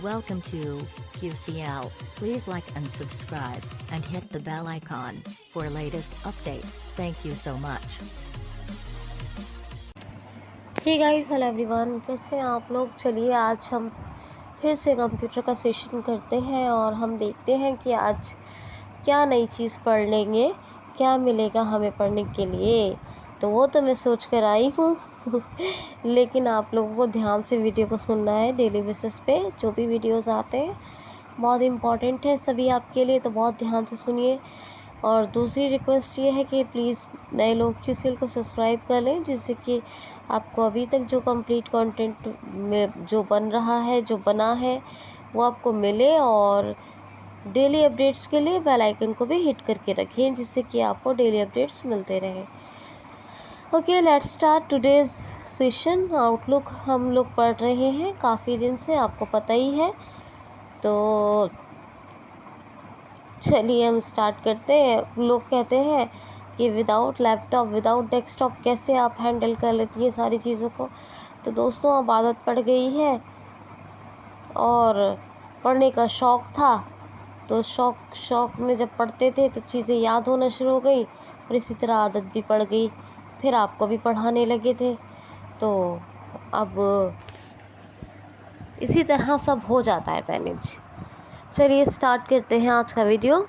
Welcome to QCL. Please like and subscribe, and hit the bell icon for latest update. Thank you so much. Hey guys, hello everyone, कैसे हैं आप लोग। चलिए आज हम फिर से कंप्यूटर का सेशन करते हैं और हम देखते हैं कि आज क्या नई चीज़ पढ़ लेंगे, क्या मिलेगा हमें पढ़ने के लिए। तो वो तो मैं सोच कर आई हूँ लेकिन आप लोगों को ध्यान से वीडियो को सुनना है। डेली बेसिस पे जो भी वीडियोस आते हैं बहुत इम्पॉर्टेंट है सभी आपके लिए, तो बहुत ध्यान से सुनिए। और दूसरी रिक्वेस्ट ये है कि प्लीज़ नए लोग QCL को सब्सक्राइब कर लें, जिससे कि आपको अभी तक जो कंप्लीट कंटेंट में जो बन रहा है, जो बना है, वो आपको मिले। और डेली अपडेट्स के लिए बेल आइकन को भी हिट करके रखें, जिससे कि आपको डेली अपडेट्स मिलते रहें। Okay, let's start today's session. Outlook हम लोग पढ़ रहे हैं काफ़ी दिन से, आपको पता ही है। तो चलिए हम स्टार्ट करते हैं। लोग कहते हैं कि विदाउट लैपटॉप, विदाउट डेस्कटॉप कैसे आप हैंडल कर लेती है सारी चीज़ों को। तो दोस्तों, अब आदत पड़ गई है और पढ़ने का शौक़ था, तो शौक़ में जब पढ़ते थे तो चीज़ें याद होना शुरू हो गई, और इसी तरह आदत भी पड़ गई। फिर आपको भी पढ़ाने लगे थे, तो अब इसी तरह सब हो जाता है मैनेज। चलिए स्टार्ट करते हैं आज का वीडियो।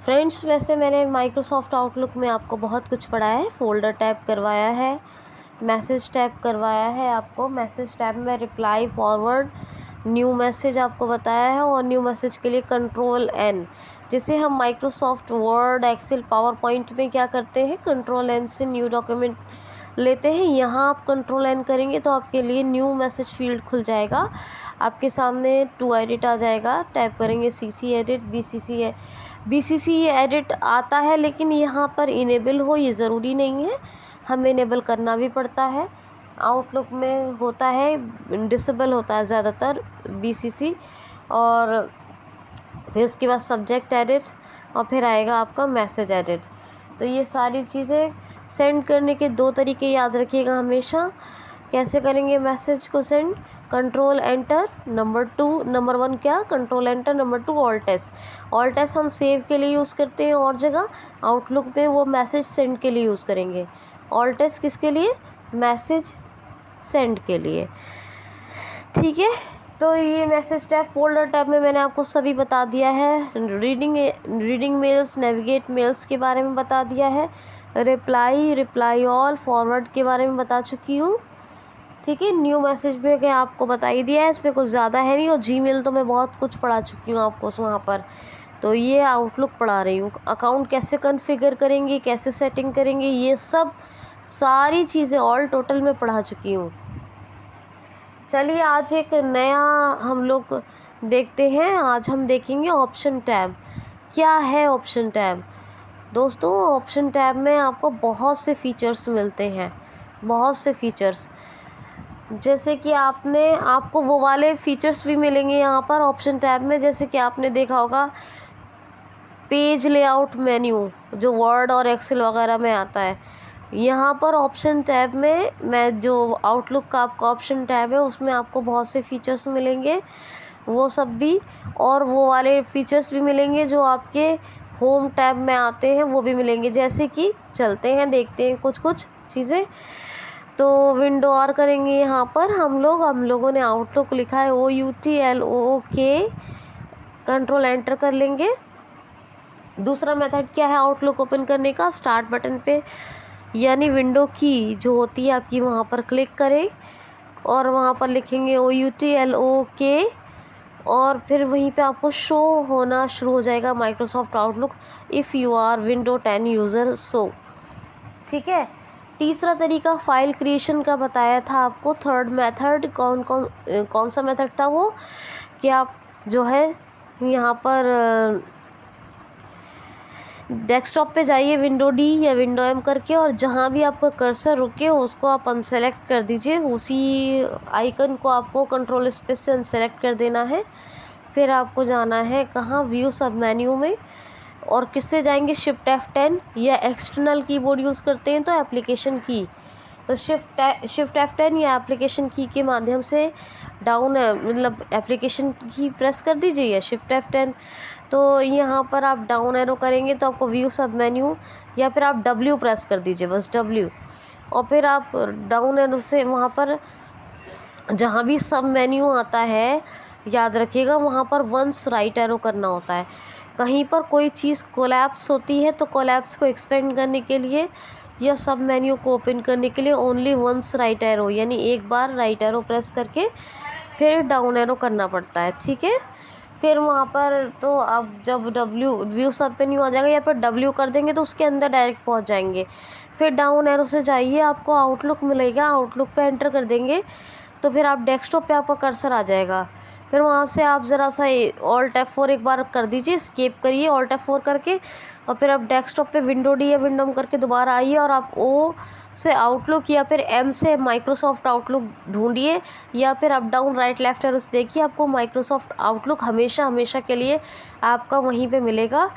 फ्रेंड्स, वैसे मैंने माइक्रोसॉफ्ट आउटलुक में आपको बहुत कुछ पढ़ाया है। फ़ोल्डर टैब करवाया है, मैसेज टैब करवाया है आपको। मैसेज टैब में रिप्लाई, फॉरवर्ड, न्यू मैसेज आपको बताया है, और न्यू मैसेज के लिए Ctrl+N। जैसे हम Microsoft Word, Excel, PowerPoint में क्या करते हैं, Ctrl+N से न्यू डॉक्यूमेंट लेते हैं। यहाँ आप Ctrl+N करेंगे तो आपके लिए न्यू मैसेज फील्ड खुल जाएगा। आपके सामने टू एडिट आ जाएगा। टाइप करेंगे CC एडिट, BCC एडिट आता है, लेकिन यहाँ पर इनेबल हो ये ज़रूरी नहीं है, हमें इनेबल करना भी पड़ता है। आउटलुक में होता है, डिसेबल होता है ज़्यादातर BCC। और फिर उसके बाद सब्जेक्ट एडिट, और फिर आएगा आपका मैसेज एडिट। तो ये सारी चीज़ें सेंड करने के दो तरीके याद रखिएगा हमेशा। कैसे करेंगे मैसेज को सेंड, Ctrl+Enter, नंबर 1 क्या, Ctrl+Enter, नंबर 2 Alt+S हम सेव के लिए यूज़ करते हैं, और जगह आउटलुक में वो मैसेज सेंड के लिए यूज़ करेंगे। Alt+S किसके लिए, मैसेज सेंड के लिए, ठीक है। तो ये मैसेज टैब, फोल्डर टैब में मैंने आपको सभी बता दिया है। रीडिंग मेल्स, नेविगेट मेल्स के बारे में बता दिया है। रिप्लाई ऑल, फॉरवर्ड के बारे में बता चुकी हूँ, ठीक है। न्यू मैसेज में क्या आपको बता ही दिया है, इसमें कुछ ज़्यादा है नहीं। और जीमेल तो मैं बहुत कुछ पढ़ा चुकी हूँ आपको वहाँ पर, तो ये आउटलुक पढ़ा रही हूँ। अकाउंट कैसे कॉन्फ़िगर करेंगे, कैसे सेटिंग करेंगे, ये सब सारी चीज़ें ऑल टोटल में पढ़ा चुकी हूँ। चलिए आज एक नया हम लोग देखते हैं। आज हम देखेंगे ऑप्शन टैब। क्या है ऑप्शन टैब दोस्तों? ऑप्शन टैब में आपको बहुत से फीचर्स मिलते हैं, बहुत से फीचर्स। जैसे कि आपको वो वाले फीचर्स भी मिलेंगे यहाँ पर ऑप्शन टैब में, जैसे कि आपने देखा होगा पेज लेआउट मेन्यू, जो वर्ड और एक्सेल वगैरह में आता है। यहाँ पर ऑप्शन टैब में, मैं जो आउटलुक का आपका ऑप्शन टैब है उसमें आपको बहुत से फीचर्स मिलेंगे, वो सब भी। और वो वाले फीचर्स भी मिलेंगे जो आपके होम टैब में आते हैं, वो भी मिलेंगे। जैसे कि चलते हैं देखते हैं कुछ चीज़ें। तो विंडो और करेंगे यहाँ पर हम लोगों ने आउटलुक लिखा है OUTLOOK, Ctrl+Enter कर लेंगे। दूसरा मेथड क्या है आउटलुक ओपन करने का, स्टार्ट बटन पे यानी विंडो की जो होती है आपकी, वहाँ पर क्लिक करें और वहाँ पर लिखेंगे OUTLOK, और फिर वहीं पे आपको शो होना शुरू हो जाएगा Microsoft Outlook if you are window 10 user so, ठीक है। तीसरा तरीका फाइल क्रिएशन का बताया था आपको। थर्ड मेथड कौन सा मेथड था वो, कि आप जो है यहाँ पर डेस्कटॉप पे जाइए, विंडो D या विंडो M करके, और जहाँ भी आपका कर्सर रुके उसको आप अनसेलेक्ट कर दीजिए। उसी आइकन को आपको कंट्रोल स्पेस से अनसेलेक्ट कर देना है। फिर आपको जाना है कहाँ, व्यू सब मेन्यू में, और किससे जाएंगे, शिफ्ट F10, या एक्सटर्नल कीबोर्ड यूज़ करते हैं तो एप्लीकेशन की, तो शिफ्ट F10 या एप्लीकेशन की के माध्यम से डाउन मतलब एप्लीकेशन की प्रेस कर दीजिए या शिफ्ट F10। तो यहाँ पर आप डाउन एरो करेंगे तो आपको व्यू सब मेन्यू, या फिर आप W प्रेस कर दीजिए, बस W, और फिर आप डाउन एरो से वहाँ पर जहाँ भी सब मेन्यू आता है याद रखिएगा वहाँ पर वंस राइट एरो करना होता है। कहीं पर कोई चीज़ कोलैप्स होती है तो कोलैप्स को एक्सपेंड करने के लिए या सब मेन्यू को ओपन करने के लिए ओनली वंस राइट एरो, यानी एक बार राइट एरो प्रेस करके फिर डाउन एरो करना पड़ता है, ठीक है। फिर वहाँ पर तो आप जब व्यू सब मेन्यू आ जाएगा या फिर W कर देंगे तो उसके अंदर डायरेक्ट पहुँच जाएंगे। फिर डाउन एरो से जाइए, आपको आउटलुक मिलेगा, आउटलुक पे एंटर कर देंगे तो फिर आप डेस्कटॉप पे आपका कर्सर आ जाएगा। फिर वहाँ से आप ज़रा सा Alt F4 एक बार कर दीजिए, स्केप करिए Alt F4 करके, और फिर आप डेस्कटॉप पे विंडो D या विंडो M करके दोबारा आइए और आप O से आउटलुक या फिर M से माइक्रोसॉफ्ट आउटलुक ढूंढिए, या फिर up down right left arrow से देखिए, आपको माइक्रोसॉफ्ट आउटलुक हमेशा हमेशा के लिए आपका वहीं पे मिलेगा।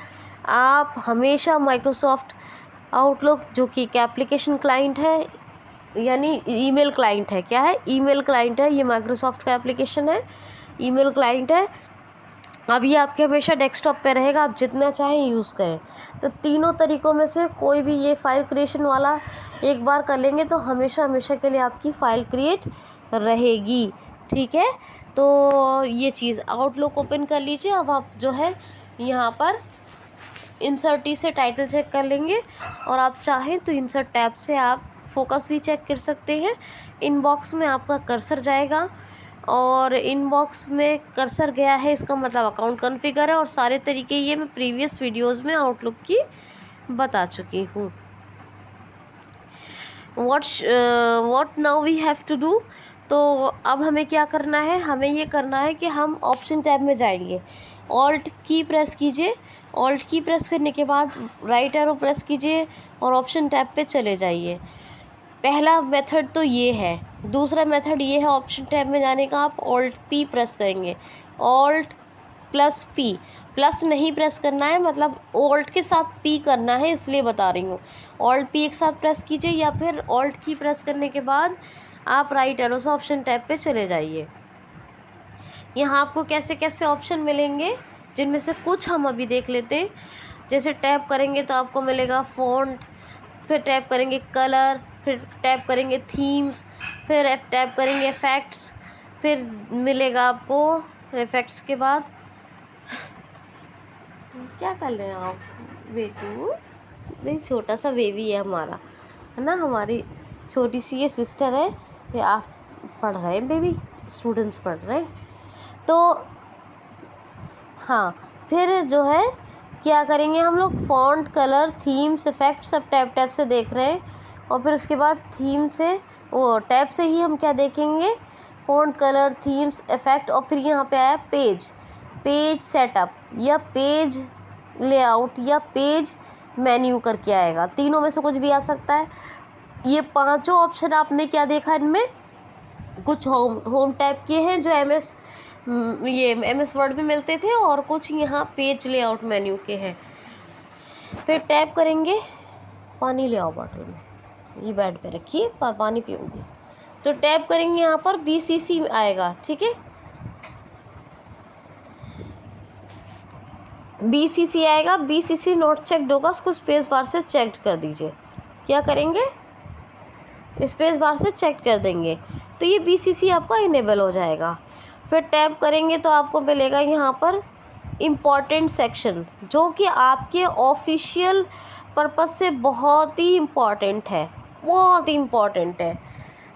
आप हमेशा माइक्रोसॉफ्ट आउटलुक जो कि एक एप्लीकेशन क्लाइंट है, यानी ईमेल क्लाइंट है, क्या है, ईमेल क्लाइंट है, ये माइक्रोसॉफ्ट का एप्लीकेशन है, ईमेल क्लाइंट है। अब ये आपके हमेशा डेस्कटॉप पे रहेगा, आप जितना चाहें यूज़ करें। तो तीनों तरीक़ों में से कोई भी ये फ़ाइल क्रिएशन वाला एक बार कर लेंगे तो हमेशा हमेशा के लिए आपकी फ़ाइल क्रिएट रहेगी, ठीक है। तो ये चीज़ आउटलुक ओपन कर लीजिए। अब आप जो है यहाँ पर इंसर्ट T से टाइटल चेक कर लेंगे, और आप चाहें तो इंसर्ट टैब से आप फोकस भी चेक कर सकते हैं। इनबॉक्स में आपका कर्सर जाएगा, और इनबॉक्स में कर्सर गया है इसका मतलब अकाउंट कॉन्फ़िगर है, और सारे तरीके ये मैं प्रीवियस वीडियोस में आउटलुक की बता चुकी हूँ। What now we have to do. तो अब हमें क्या करना है, हमें ये करना है कि हम ऑप्शन टैब में जाएंगे, ऑल्ट की प्रेस कीजिए, ऑल्ट की प्रेस करने के बाद राइट एरो प्रेस कीजिए और ऑप्शन टैब पे चले जाइए। पहला मेथड तो ये है। दूसरा मेथड ये है ऑप्शन टैब में जाने का, आप ऑल्ट P प्रेस करेंगे, ऑल्ट प्लस P, प्लस नहीं प्रेस करना है, मतलब ऑल्ट के साथ P करना है, इसलिए बता रही हूँ। ऑल्ट P एक साथ प्रेस कीजिए, या फिर ऑल्ट की प्रेस करने के बाद आप राइट एरो से ऑप्शन टैब पे चले जाइए। यहाँ आपको कैसे कैसे ऑप्शन मिलेंगे, जिनमें से कुछ हम अभी देख लेते हैं। जैसे टैप करेंगे तो आपको मिलेगा फ़ॉन्ट, फिर टैप करेंगे कलर, फिर टैप करेंगे थीम्स, फिर टैप करेंगे इफ़ेक्ट्स, फिर मिलेगा आपको इफ़ेक्ट्स के बाद क्या कर रहे हैं आप बेटू, नहीं छोटा सा बेबी है हमारा, है ना, हमारी छोटी सी ये सिस्टर है, ये आप पढ़ रहे हैं, बेबी स्टूडेंट्स पढ़ रहे हैं। तो हाँ, फिर जो है क्या करेंगे हम लोग, फ़ॉन्ट, कलर, थीम्स, इफ़ेक्ट सब टैब से देख रहे हैं, और फिर उसके बाद थीम से वो टैब से ही हम क्या देखेंगे, फ़ॉन्ट, कलर, थीम्स, इफ़ेक्ट, और फिर यहाँ पे आया पेज सेटअप या पेज लेआउट या पेज मेन्यू करके आएगा, तीनों में से कुछ भी आ सकता है। ये पांचों ऑप्शन आपने क्या देखा, इनमें कुछ होम टैब के हैं जो MS वर्ड में मिलते थे, और कुछ यहाँ पेज लेआउट मेन्यू के हैं। फिर टैप करेंगे, पानी ले आओ बॉटल में, ये बेड पे रखिए, पानी पीऊँगी। तो टैप करेंगे यहाँ पर BCC आएगा, ठीक है, BCC आएगा। BCC नोट चेक होगा, उसको स्पेस बार से चेक कर दीजिए। क्या करेंगे, स्पेस बार से चेक कर देंगे तो ये BCC आपका इनेबल हो जाएगा। फिर टैप करेंगे तो आपको मिलेगा यहाँ पर इम्पॉर्टेंट सेक्शन, जो कि आपके ऑफिशियल पर्पस से बहुत ही इम्पॉर्टेंट है, बहुत ही इम्पॉर्टेंट है।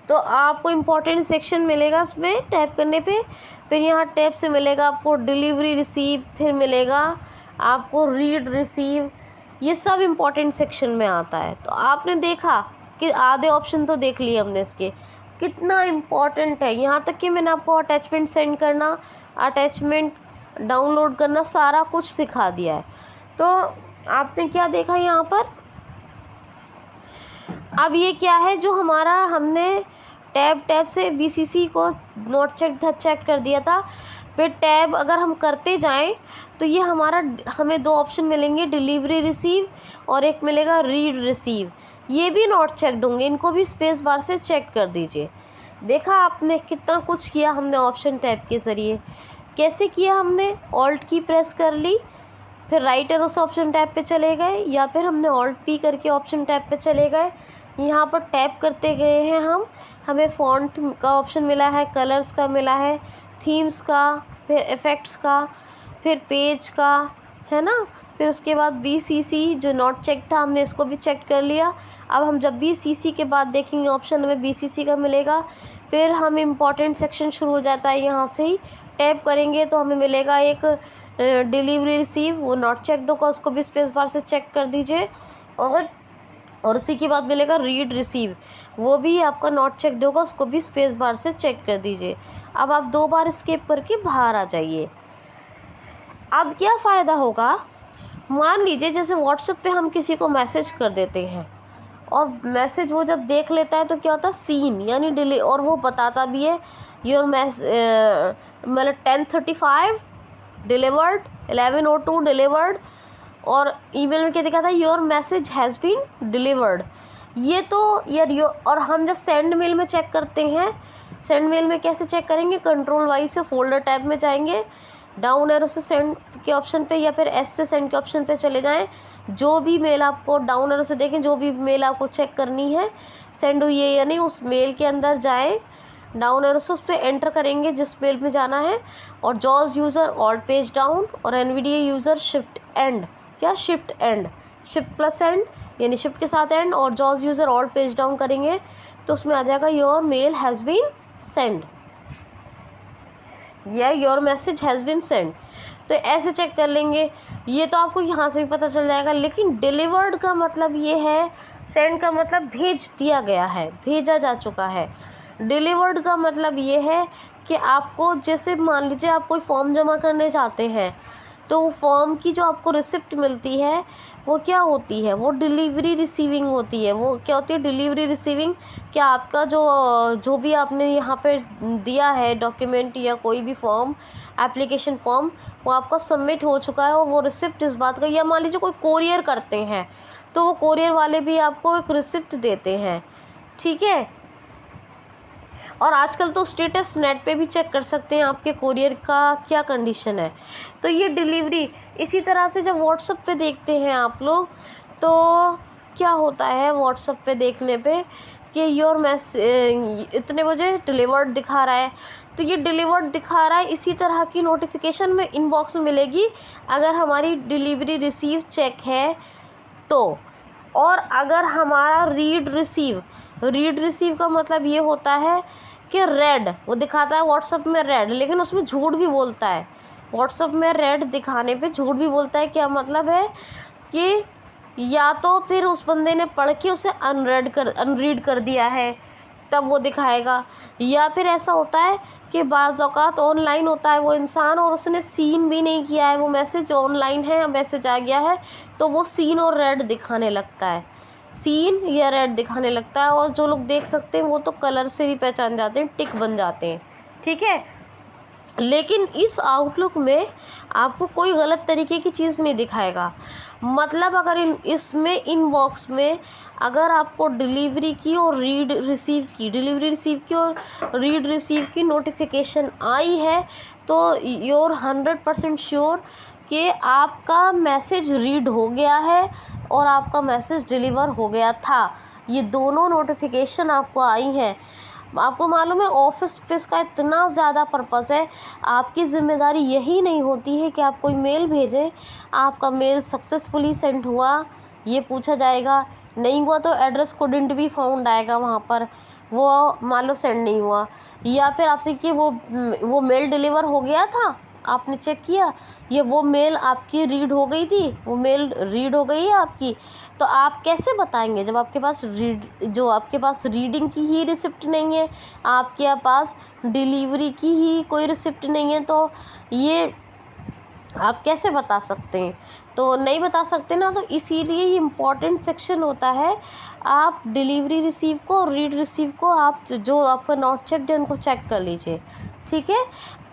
तो आपको इम्पॉर्टेंट सेक्शन मिलेगा उसमें टैप करने पे। फिर यहाँ टैप से मिलेगा आपको डिलीवरी रिसीव, फिर मिलेगा आपको रीड रिसीव, ये सब इम्पॉर्टेंट सेक्शन में आता है। तो आपने देखा कि आधे ऑप्शन तो देख लिए हमने इसके, कितना इम्पॉर्टेंट है। यहाँ तक कि मैंने आपको अटैचमेंट सेंड करना, अटैचमेंट डाउनलोड करना, सारा कुछ सिखा दिया है। तो आपने क्या देखा यहाँ पर, अब ये क्या है जो हमारा हमने टैब से BCC को नोट चेक कर दिया था। फिर टैब अगर हम करते जाएं तो ये हमें दो ऑप्शन मिलेंगे, डिलीवरी रिसीव और एक मिलेगा रीड रिसीव। ये भी नोट चेक्ड होंगे, इनको भी स्पेस बार से चेक कर दीजिए। देखा आपने कितना कुछ किया हमने ऑप्शन टैब के ज़रिए। कैसे किया हमने? ऑल्ट की प्रेस कर ली, फिर राइट एरो से ऑप्शन टैब पे चले गए, या फिर हमने ऑल्ट पी करके ऑप्शन टैब पे चले गए। यहाँ पर टैप करते गए हैं हम, हमें फ़ॉन्ट का ऑप्शन मिला है, कलर्स का मिला है, थीम्स का, फिर इफ़ेक्ट्स का, फिर पेज का, है ना। फिर उसके बाद BCC जो नॉट चेक था हमने इसको भी चेक कर लिया। अब हम जब भी CC के बाद देखेंगे ऑप्शन हमें BCC का मिलेगा। फिर हम इम्पॉर्टेंट सेक्शन शुरू हो जाता है, यहाँ से ही टैप करेंगे तो हमें मिलेगा एक डिलीवरी रिसीव, वो नॉट चेकड होगा, उसको भी स्पेस बार से चेक कर दीजिए। और उसी के बाद मिलेगा रीड रिसीव, वो भी आपका नॉट चेकड होगा, उसको भी स्पेस बार से चेक कर दीजिए। अब आप 2 बार स्केप करके बाहर आ जाइए। अब क्या फ़ायदा होगा, मान लीजिए जैसे व्हाट्सएप पे हम किसी को मैसेज कर देते हैं और मैसेज वो जब देख लेता है तो क्या होता है, सीन यानी डिले, और वो बताता भी है योर मतलब 10:35 डिलीवर्ड, 11:02 डिलीवर्ड, और ईमेल में क्या दिखा था, your message has been delivered. ये तो यार और हम जब सेंड मेल में चेक करते हैं, सेंड मेल में कैसे चेक करेंगे, कंट्रोल वाई से फोल्डर टैब में जाएंगे, डाउन एरो से सेंड के ऑप्शन पे या फिर एस से सेंड के ऑप्शन पे चले जाएं। जो भी मेल आपको डाउन एरो से देखें, जो भी मेल आपको चेक करनी है सेंड हुई है या नहीं, उस मेल के अंदर जाए, डाउन एरो से उस पर एंटर करेंगे जिस मेल में जाना है, और जॉज यूज़र ऑल्ट पेज डाउन, और NVDA यूज़र शिफ्ट एंड, क्या shift end, shift plus end यानी शिफ्ट के साथ एंड, और जॉज यूज़र ऑल्ट पेज डाउन करेंगे तो उसमें आ जाएगा your mail has been send या your message has been send. तो ऐसे चेक कर लेंगे, ये तो आपको यहाँ से भी पता चल जाएगा। लेकिन डिलीवर्ड का मतलब ये है, सेंड का मतलब भेज दिया गया है, भेजा जा चुका है। डिलीवर्ड का मतलब ये है कि आपको, जैसे मान लीजिए आप कोई फॉर्म जमा करने जाते हैं तो वो फॉर्म की जो आपको रिसिप्ट मिलती है वो क्या होती है, वो डिलीवरी रिसीविंग होती है। वो क्या होती है, डिलीवरी रिसीविंग, क्या आपका जो भी आपने यहाँ पे दिया है डॉक्यूमेंट या कोई भी फॉर्म, एप्लीकेशन फॉर्म, वो आपका सबमिट हो चुका है, और वो रिसिप्ट इस बात का, या मान लीजिए कोई कोरियर करते हैं तो वो कोरियर वाले भी आपको एक रिसिप्ट देते हैं, ठीक है। और आजकल तो स्टेटस नेट पे भी चेक कर सकते हैं आपके कोरियर का क्या कंडीशन है। तो ये डिलीवरी, इसी तरह से जब व्हाट्सएप पे देखते हैं आप लोग तो क्या होता है, व्हाट्सएप पे देखने पे कि योर मैसेज इतने बजे डिलीवर्ड दिखा रहा है, तो ये डिलीवर्ड दिखा रहा है। इसी तरह की नोटिफिकेशन में इनबॉक्स में मिलेगी अगर हमारी डिलीवरी रिसीव चेक है तो। और अगर हमारा रीड रिसीव का मतलब ये होता है कि रेड, वो दिखाता है व्हाट्सएप में रेड, लेकिन उसमें झूठ भी बोलता है। व्हाट्सएप में रेड दिखाने पे झूठ भी बोलता है। क्या मतलब है कि या तो फिर उस बंदे ने पढ़ के उसे अनरीड कर दिया है तब वो दिखाएगा, या फिर ऐसा होता है कि बाज़ औक़ात ऑनलाइन होता है वो इंसान और उसने सीन भी नहीं किया है, वो मैसेज ऑनलाइन है, मैसेज आ गया है, तो वो सीन और रेड दिखाने लगता है, सीन या रेड दिखाने लगता है। और जो लोग देख सकते हैं वो तो कलर से भी पहचान जाते हैं, टिक बन जाते हैं, ठीक है। लेकिन इस आउटलुक में आपको कोई गलत तरीके की चीज़ नहीं दिखाएगा। मतलब अगर इसमें इनबॉक्स में अगर आपको डिलीवरी की और रीड रिसीव की नोटिफिकेशन आई है तो योर 100% श्योर कि आपका मैसेज रीड हो गया है और आपका मैसेज डिलीवर हो गया था। ये दोनों नोटिफिकेशन आपको आई हैं। आपको मालूम है ऑफिस स्पेस का इतना ज़्यादा पर्पस है, आपकी ज़िम्मेदारी यही नहीं होती है कि आप कोई मेल भेजें, आपका मेल सक्सेसफुली सेंड हुआ ये पूछा जाएगा, नहीं हुआ तो एड्रेस कुडंट बी फाउंड आएगा वहाँ पर, वो मान लो सेंड नहीं हुआ, या फिर आपसे कि वो मेल डिलीवर हो गया था, आपने चेक किया, ये वो मेल आपकी रीड हो गई थी, वो मेल रीड हो गई है आपकी, तो आप कैसे बताएंगे जब आपके पास आपके पास रीडिंग की ही रिसिप्ट नहीं है, आपके पास डिलीवरी की ही कोई रिसिप्ट नहीं है, तो ये आप कैसे बता सकते हैं? तो नहीं बता सकते ना, तो इसीलिए ये इम्पॉर्टेंट सेक्शन होता है। आप डिलीवरी रिसीव को और रीड रिसीव को आप जो आपका नॉट चेक्ड है उनको चेक कर लीजिए, ठीक है।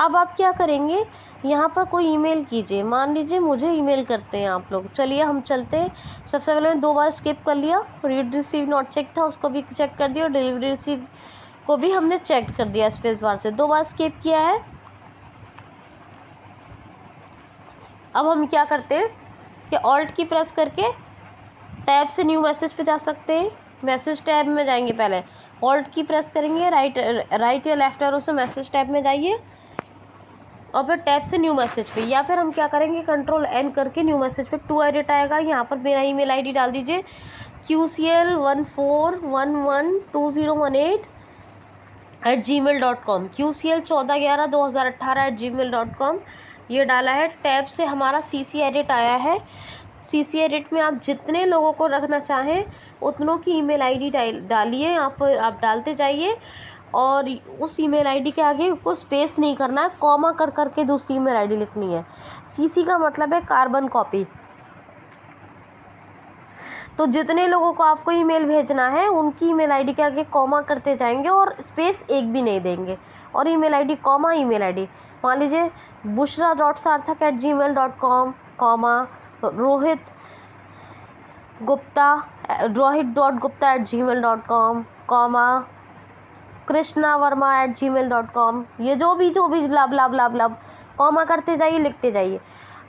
अब आप क्या करेंगे, यहाँ पर कोई ईमेल कीजिए, मान लीजिए मुझे ईमेल करते हैं आप लोग, चलिए हम चलते हैं। सबसे पहले मैंने 2 बार स्किप कर लिया, रीड रिसीव नॉट चेक था उसको भी चेक कर दिया, और डिलीवरी रिसीव को भी हमने चेक कर दिया स्पेस बार से, 2 बार स्किप किया है। अब हम क्या करते हैं कि ऑल्ट की प्रेस करके टैब से न्यू मैसेज पे जा सकते हैं। मैसेज टैब में जाएंगे, पहले ऑल्ट की प्रेस करेंगे, राइट या लेफ्ट एरो से मैसेज टैब में जाइए और फिर टैब से न्यू मैसेज पे, या फिर हम क्या करेंगे कंट्रोल एन करके न्यू मैसेज पे टू एडिट आएगा। यहाँ पर मेरा ईमेल आईडी डाल दीजिए qcl14112018 qcl14112018 ये डाला है। टैब से हमारा CC एडिट आया है। CC एडिट में आप जितने लोगों को रखना चाहें उतनों की ईमेल आईडी डालिए, यहाँ पर आप डालते जाइए और उस ईमेल आईडी के आगे को स्पेस नहीं करना है, कॉमा कर करके दूसरी ईमेल आईडी लिखनी है। CC का मतलब है कार्बन कॉपी। तो जितने लोगों को आपको ईमेल भेजना है उनकी ईमेल आईडी के आगे कॉमा करते जाएंगे और स्पेस एक भी नहीं देंगे, और email ID comma email ID, मान लीजिए bushra.sarthak@gmail.com, comma rohit.gupta@gmail.com, comma krishnavarma@gmail.com, ये जो भी लब कॉमा करते जाइए, लिखते जाइए।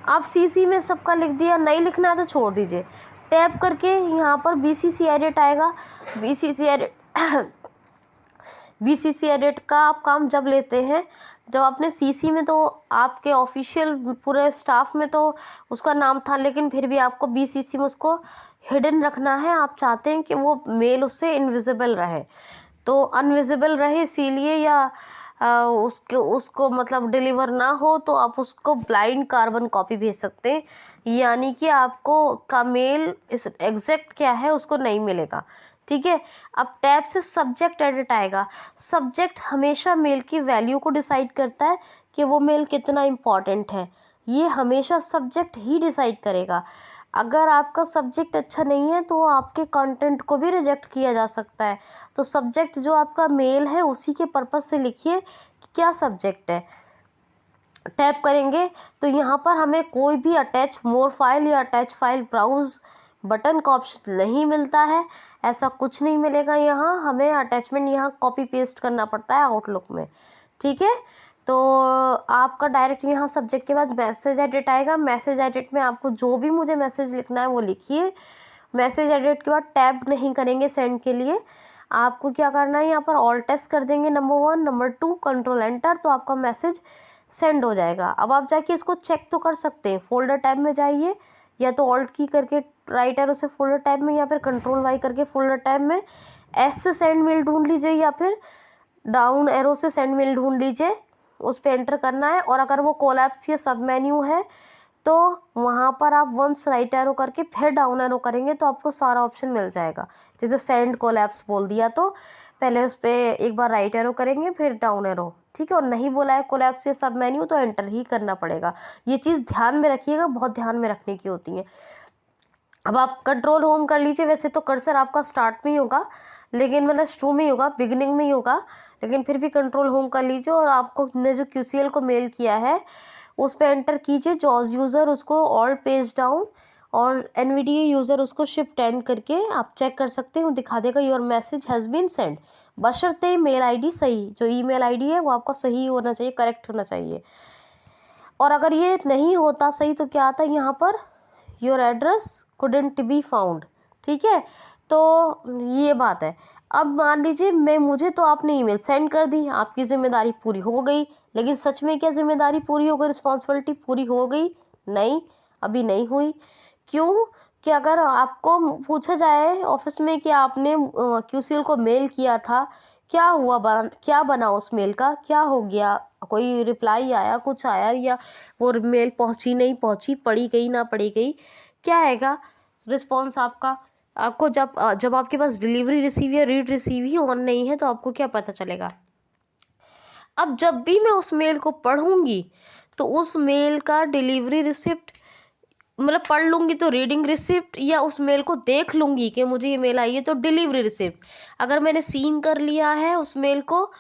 आप CC में सबका लिख दिया, नहीं लिखना है तो छोड़ दीजिए। टैप करके यहाँ पर BCC एडिट आएगा। BCC एडिट का आप काम जब लेते हैं जब आपने CC में, तो आपके ऑफिशियल पूरे स्टाफ में तो उसका नाम था, लेकिन फिर भी आपको BCC में उसको हिडन रखना है। आप चाहते हैं कि वो मेल उससे इनविजिबल रहे, तो अनविजिबल रहे इसीलिए, या उसको मतलब डिलीवर ना हो, तो आप उसको ब्लाइंड कार्बन कॉपी भेज सकते हैं, यानी कि आपको का मेल इस एग्जैक्ट क्या है उसको नहीं मिलेगा। ठीक है। अब टैब से सब्जेक्ट एडिट आएगा। सब्जेक्ट हमेशा मेल की वैल्यू को डिसाइड करता है कि वो मेल कितना इम्पॉर्टेंट है, ये हमेशा सब्जेक्ट ही डिसाइड करेगा। अगर आपका सब्जेक्ट अच्छा नहीं है तो आपके कंटेंट को भी रिजेक्ट किया जा सकता है। तो सब्जेक्ट जो आपका मेल है उसी के पर्पस से लिखिए कि क्या सब्जेक्ट है। टैप करेंगे तो यहाँ पर हमें कोई भी अटैच मोर फाइल या अटैच फाइल ब्राउज बटन का ऑप्शन नहीं मिलता है, ऐसा कुछ नहीं मिलेगा। यहाँ हमें अटैचमेंट यहाँ कॉपी पेस्ट करना पड़ता है आउटलुक में। ठीक है। तो आपका डायरेक्ट यहाँ सब्जेक्ट के बाद मैसेज एडिट आएगा। मैसेज एडिट में आपको जो भी मुझे मैसेज लिखना है वो लिखिए। मैसेज एडिट के बाद टैब नहीं करेंगे सेंड के लिए, आपको क्या करना है यहाँ पर ऑल टेस्ट कर देंगे, नंबर 1, नंबर 2, कंट्रोल एंटर, तो आपका मैसेज सेंड हो जाएगा। अब आप जाके इसको चेक तो कर सकते हैं। फोल्डर टैब में जाइए, या तो ऑल्ट की करके राइट एरो से फोल्डर टैब में, या फिर कंट्रोल वाई करके फोल्डर टैब में एस से सेंड मेल ढूंढ लीजिए, या फिर डाउन एरो से सेंड मेल ढूंढ लीजिए, उस पर एंटर करना है। और अगर वो कोलैप्स या सब मेन्यू है तो वहाँ पर आप वंस राइट एरो करके फिर डाउन एरो करेंगे तो आपको सारा ऑप्शन मिल जाएगा। जैसे सेंड कोलैप्स बोल दिया तो पहले उस पर एक बार राइट एरो करेंगे फिर डाउन एरो, ठीक है। और नहीं बोला है कोलैप्स या सब मेन्यू तो एंटर ही करना पड़ेगा। ये चीज़ ध्यान में रखिएगा, बहुत ध्यान में रखने की होती है। अब आप कंट्रोल होम कर लीजिए। वैसे तो कर्सर आपका स्टार्ट में ही होगा, लेकिन मतलब शुरू में ही होगा, बिगिनिंग में ही होगा, लेकिन फिर भी कंट्रोल होम कर लीजिए और आपको ने जो QCL को मेल किया है उस पर एंटर कीजिए। जॉज यूज़र उसको ऑल पेज डाउन और NVDA यूज़र उसको शिफ्ट एंड करके आप चेक कर सकते हैं, दिखा देगा your message has been sent, बशर्ते मेल आईडी सही, जो ईमेल आईडी है वो आपका सही होना चाहिए, करेक्ट होना चाहिए। और अगर ये नहीं होता सही तो क्या आता है यहाँ पर, your address couldn't be found. ठीक है। तो ये बात है। अब मान लीजिए मुझे तो आपने ईमेल सेंड कर दी, आपकी ज़िम्मेदारी पूरी हो गई, लेकिन सच में क्या ज़िम्मेदारी पूरी हो गई, रिस्पॉन्सिबिलिटी पूरी हो गई? नहीं, अभी नहीं हुई। क्यों? कि अगर आपको पूछा जाए ऑफिस में कि आपने QCL को मेल किया था, क्या हुआ, क्या बना उस मेल का, क्या हो गया, कोई रिप्लाई आया, कुछ आया, या वो मेल पहुंची नहीं पहुंची, पढ़ी गई ना पढ़ी गई, क्या आएगा रिस्पॉन्स आपका? आपको जब आपके पास डिलीवरी रिसीव या रीड रिसीव ही ऑन नहीं है तो आपको क्या पता चलेगा? अब जब भी मैं उस मेल को पढ़ूंगी तो उस मेल का डिलीवरी रिसिप्ट मतलब पढ़ लूँगी तो रीडिंग रिसिप्ट, या उस मेल को देख लूँगी कि मुझे ये मेल आई है तो डिलीवरी रिसिप्ट। अगर मैंने सीन कर लिया है उस मेल को,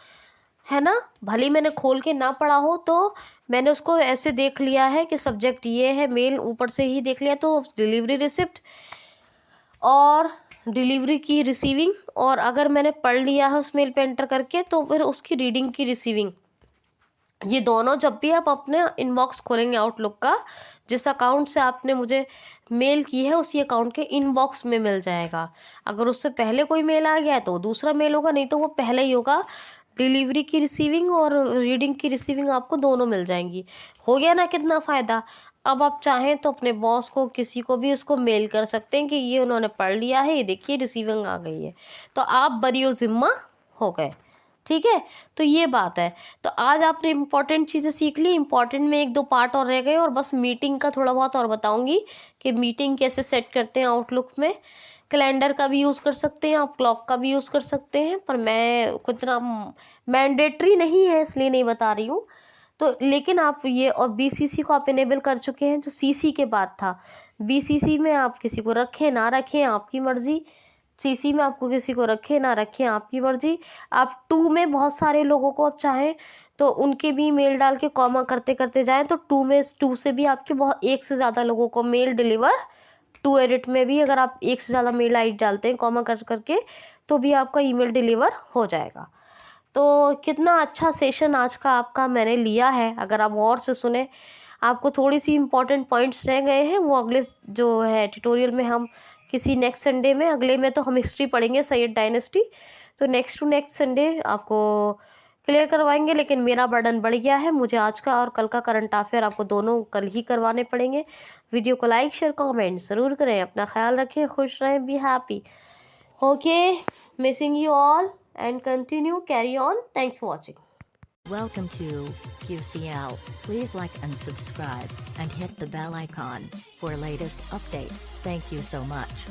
है ना, भले मैंने खोल के ना पढ़ा हो, तो मैंने उसको ऐसे देख लिया है कि सब्जेक्ट ये है, मेल ऊपर से ही देख लिया तो डिलीवरी रिसिप्ट, और डिलीवरी की रिसीविंग, और अगर मैंने पढ़ लिया है उस मेल पे एंटर करके तो फिर उसकी रीडिंग की रिसीविंग। ये दोनों जब भी आप अपने इनबॉक्स खोलेंगे आउटलुक का, जिस अकाउंट से आपने मुझे मेल की है उसी अकाउंट के इनबॉक्स में मिल जाएगा। अगर उससे पहले कोई मेल आ गया है तो दूसरा मेल होगा, नहीं तो वो पहले ही होगा। डिलीवरी की रिसीविंग और रीडिंग की रिसीविंग आपको दोनों मिल जाएंगी। हो गया ना कितना फ़ायदा। अब आप चाहें तो अपने बॉस को, किसी को भी उसको मेल कर सकते हैं कि ये उन्होंने पढ़ लिया है, ये देखिए रिसीविंग आ गई है, तो आप बरियो ज़िम्मा हो गए। ठीक है, तो ये बात है। तो आज आपने इम्पॉर्टेंट चीज़ें सीख ली। इम्पॉर्टेंट में 1-2 पार्ट और रह गए, और बस मीटिंग का थोड़ा बहुत और बताऊंगी कि मीटिंग कैसे सेट करते हैं आउटलुक में। कैलेंडर का भी यूज़ कर सकते हैं आप, क्लॉक का भी यूज़ कर सकते हैं, पर मैं इतना मैंडेटरी नहीं है इसलिए नहीं बता रही हूँ। तो लेकिन आप ये, और बीसीसी को आप इनेबल कर चुके हैं जो सीसी के बाद था। बीसीसी में आप किसी को रखें ना रखें आपकी मर्ज़ी, सीसी में आपको किसी को रखें ना रखें आपकी मर्ज़ी। आप टू में बहुत सारे लोगों को आप चाहें तो उनके भी मेल डाल के कॉमा करते करते जाएं, तो टू से भी आपके बहुत एक से ज़्यादा लोगों को मेल डिलीवर, टू एडिट में भी अगर आप एक से ज़्यादा मेल आईडी डालते हैं कॉमा कर करके, तो भी आपका ईमेल डिलीवर हो जाएगा। तो कितना अच्छा सेशन आज का आपका मैंने लिया है। अगर आप और से सुने, आपको थोड़ी सी इंपॉर्टेंट पॉइंट्स रह गए हैं, वो अगले जो है ट्यूटोरियल में हम किसी नेक्स्ट संडे में, अगले में तो हम हिस्ट्री पढ़ेंगे सैयद डायनेस्टी, तो नेक्स्ट टू नेक्स्ट संडे आपको क्लियर करवाएंगे। लेकिन मेरा बर्डन बढ़ गया है, मुझे आज का और कल का करंट अफेयर आपको दोनों कल ही करवाने पड़ेंगे। वीडियो को लाइक शेयर कमेंट ज़रूर करें। अपना ख्याल रखें, खुश रहें, be happy. Okay, missing you all and continue, carry on. Thanks for watching. Welcome to QCL. Please like and subscribe and hit the bell icon for latest update. Thank you so much.